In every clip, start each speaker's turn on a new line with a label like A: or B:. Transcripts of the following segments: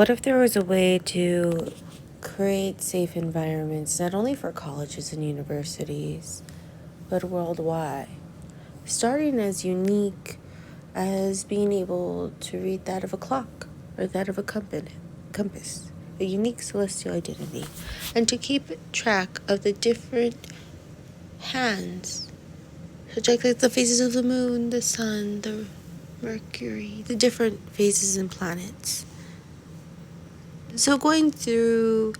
A: What if there was a way to create safe environments, not only for colleges and universities, but worldwide? Starting as unique as being able to read that of a clock or that of a compass, a unique celestial identity, and to keep track of the different hands, such like the phases of the moon, the sun, the Mercury, the different phases and planets. So going through,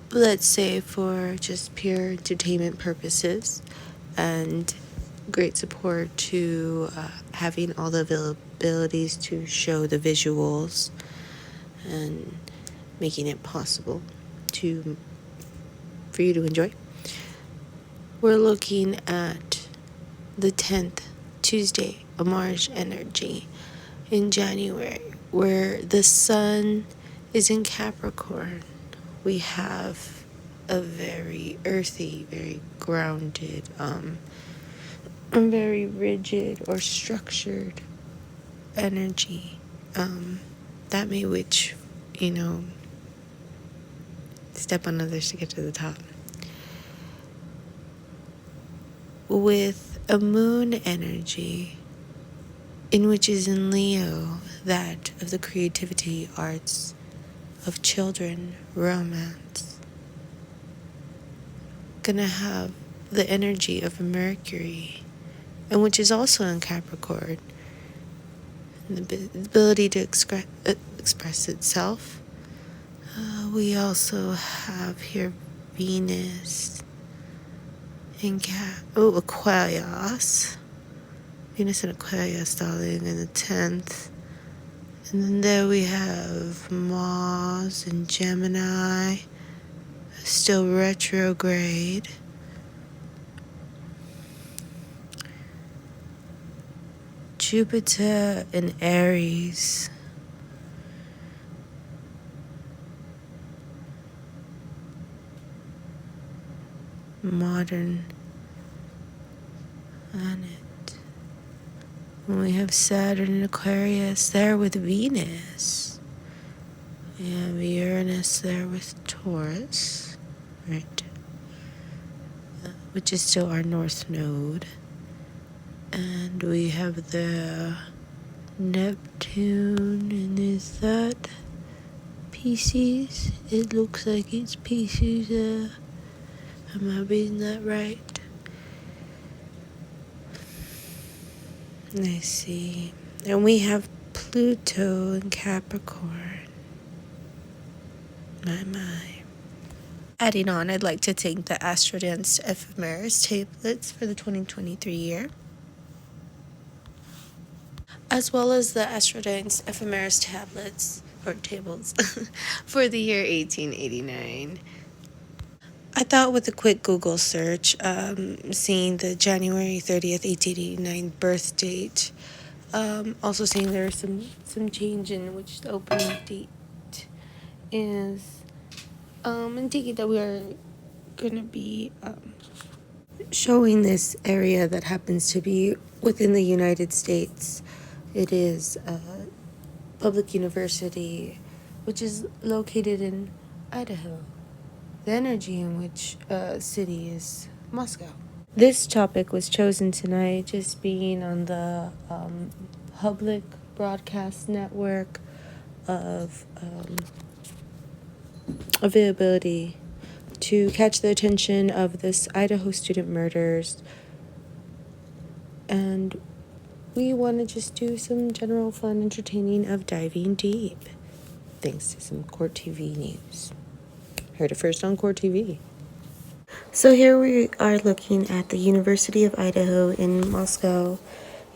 A: let's say, for just pure entertainment purposes and great support to having all the availabilities to show the visuals and making it possible for you to enjoy. We're looking at the 10th Tuesday of Mars energy in January, where the sun is in Capricorn. We have a very earthy, very grounded, very rigid or structured energy. That may which, step on others to get to the top. With a moon energy, in which is in Leo, that of the creativity, arts, of children, romance. Gonna have the energy of Mercury, and which is also in Capricorn, and the ability to express itself. We also have here Venus in Aquarius. Venus and Aquarius, darling, in the 10th. And then there we have Mars and Gemini, still retrograde. Jupiter in Aries. Modern planet. And we have Saturn in Aquarius there with Venus. We have Uranus there with Taurus, right? Which is still our north node. And we have the Neptune, and is that Pisces? It looks like it's Pisces. Am I reading that right? Let's see. And we have Pluto in Capricorn. My. Adding on, I'd like to thank the Astro Ephemeris tablets for the 2023 year, as well as the Astro Ephemeris tablets or tables for the year 1889. I thought with a quick Google search, seeing the January 30th, 1889 birth date, also seeing there was some change in which the opening date is, and taking that we are going to be showing this area that happens to be within the United States. It is a public university, which is located in Idaho. The energy in which city is Moscow. This topic was chosen tonight just being on the public broadcast network of availability to catch the attention of this Idaho student murders. And we want to just do some general fun entertaining of diving deep, thanks to some Court TV news. Heard it first on Court TV. So here we are looking at the University of Idaho in Moscow,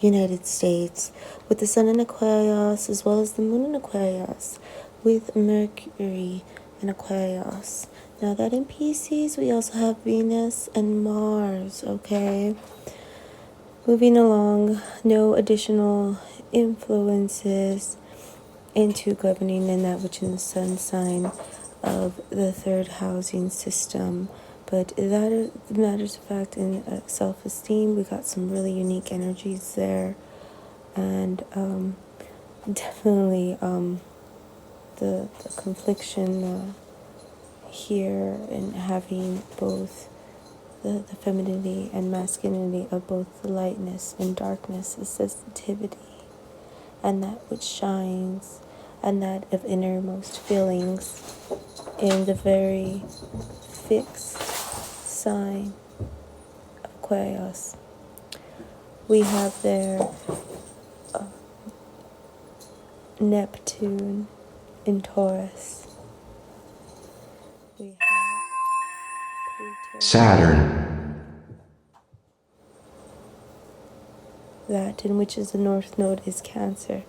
A: United States, with the sun in Aquarius as well as the moon in Aquarius, with Mercury in Aquarius. Now that in Pisces, we also have Venus and Mars, okay? Moving along, no additional influences into governing in that which is the sun sign of the third housing system. But that matters of fact in self-esteem. We got some really unique energies there. And definitely the confliction here in having both the femininity and masculinity of both the lightness and darkness, the sensitivity and that which shines, and that of innermost feelings in the very fixed sign of Aquarius. We have there Neptune in Taurus. We have Pluto,
B: Saturn,
A: that in which is the north node is Cancer,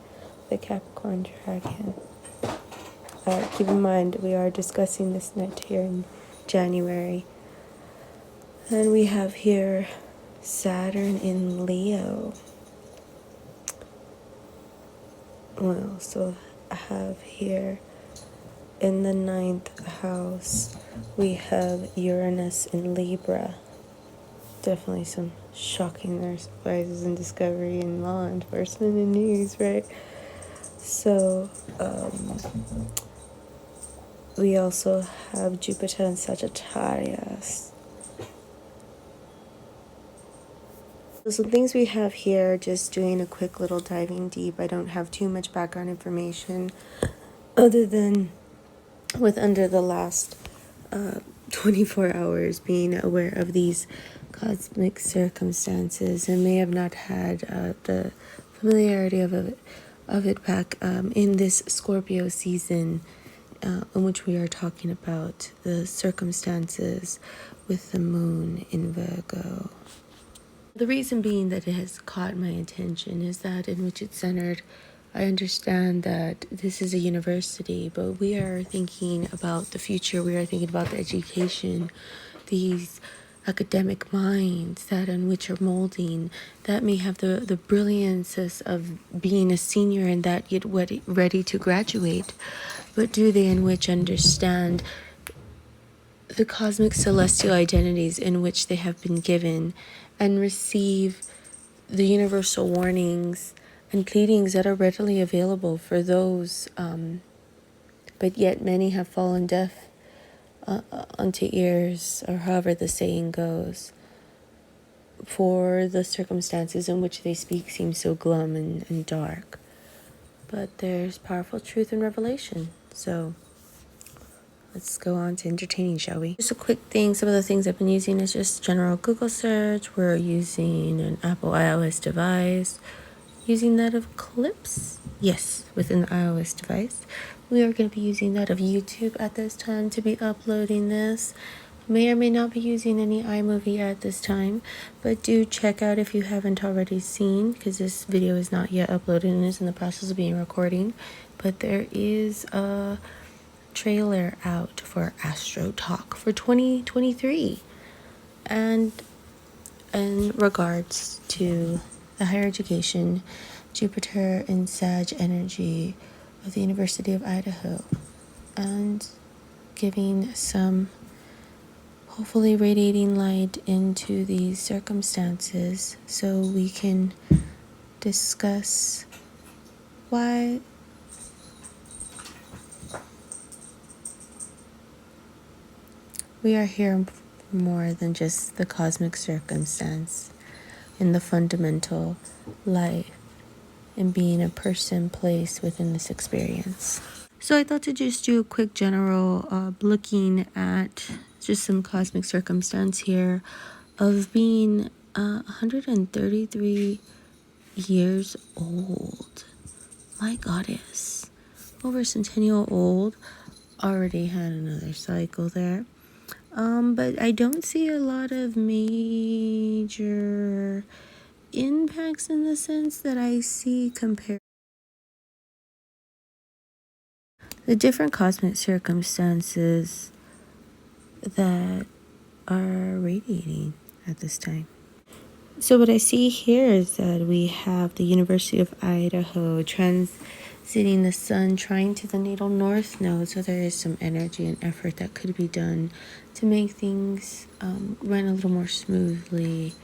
A: the Capricorn dragon. Keep in mind, we are discussing this night here in January. And we have here Saturn in Leo. We also have here in the 9th house, we have Uranus in Libra. Definitely some shocking surprises and discovery in law enforcement and news, right? So, we also have Jupiter in Sagittarius. So some things we have here, just doing a quick little diving deep. I don't have too much background information other than with under the last 24 hours being aware of these cosmic circumstances and may have not had the familiarity of it back in this Scorpio season in which we are talking about the circumstances with the moon in Virgo. The reason being that it has caught my attention is that in which it's centered. I understand that this is a university, but we are thinking about the future. We are thinking about the education, these academic minds that in which are molding, that may have the brilliances of being a senior and that yet ready to graduate, but do they in which understand the cosmic celestial identities in which they have been given and receive the universal warnings and pleadings that are readily available for those, but yet many have fallen deaf unto ears, or however the saying goes, for the circumstances in which they speak seem so glum and dark. But there's powerful truth and revelation, so let's go on to entertaining, shall we? Just a quick thing, some of the things I've been using is just general Google search. We're using an Apple iOS device. Using that of Clips? Yes, within the iOS device. We are going to be using that of YouTube at this time to be uploading this. May or may not be using any iMovie at this time, but do check out if you haven't already seen, because this video is not yet uploaded and is in the process of being recording. But there is a trailer out for Astro Talk for 2023. And in regards to the higher education, Jupiter in Sag energy of the University of Idaho, and giving some hopefully radiating light into these circumstances so we can discuss why we are here for more than just the cosmic circumstance in the fundamental life and being a person placed within this experience. So I thought to just do a quick general looking at just some cosmic circumstance here of being 133 years old. My goddess. Over centennial old. Already had another cycle there. But I don't see a lot of major impacts in the sense that I see compared the different cosmic circumstances that are radiating at this time. So what I see here is that we have the University of Idaho transiting the sun, trying to the natal north node. So there is some energy and effort that could be done to make things run a little more smoothly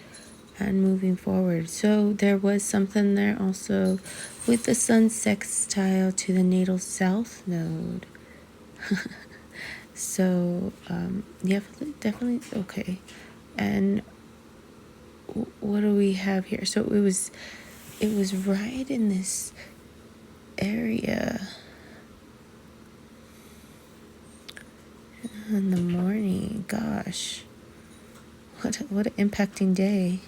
A: and moving forward. So there was something there also with the sun sextile to the natal south node. So yeah, definitely okay. And what do we have here? So it was right in this area in the morning. Gosh, what an impacting day.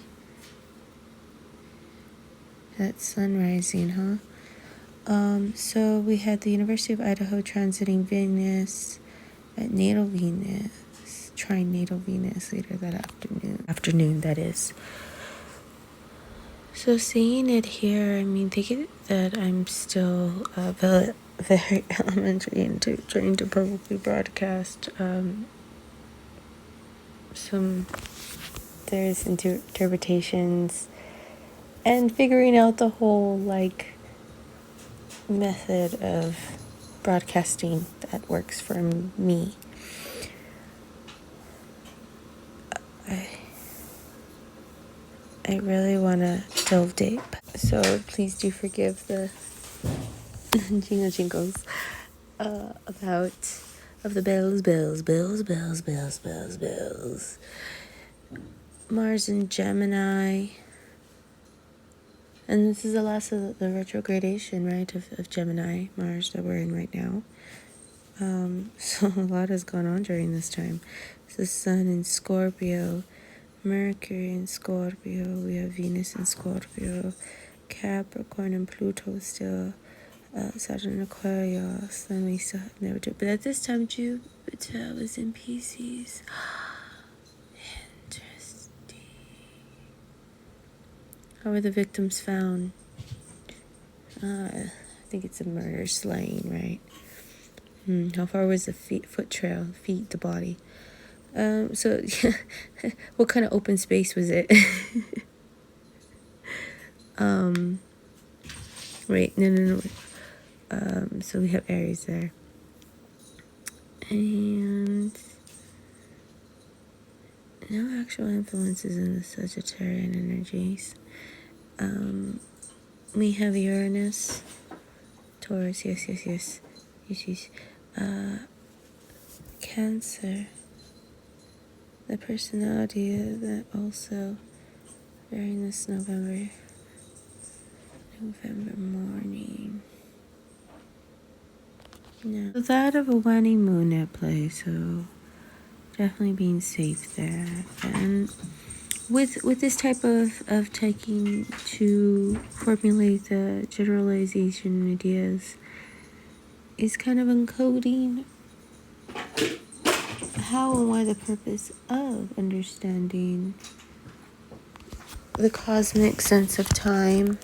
A: That sun rising, huh? So we had the University of Idaho transiting Venus at natal Venus, trine natal Venus later that afternoon that is. So seeing it here, I mean, thinking that I'm still very, very elementary into trying to probably broadcast some there's interpretations and figuring out the whole like method of broadcasting that works for me. I really want to delve deep, so please do forgive the jingles of the bells. Mars in Gemini. And this is the last of the retrogradation, right, of Gemini, Mars that we're in right now. So a lot has gone on during this time. So the Sun in Scorpio, Mercury in Scorpio, we have Venus in Scorpio, Capricorn and Pluto still, Saturn and Aquarius, then we still have Neptune. But at this time, Jupiter was in Pisces. Interesting. How were the victims found? I think it's a murder, slaying, right? How far was the foot trail? Feet, the body. So, what kind of open space was it? Wait, no. So we have Aries there. And no actual influences in the Sagittarian energies. We have Uranus, Taurus, yes. Cancer. The personality of that also during this November morning. No. So that of a waning moon at play, so definitely being safe there. And with this type of taking to formulate the generalization ideas is kind of encoding how and why the purpose of understanding the cosmic sense of time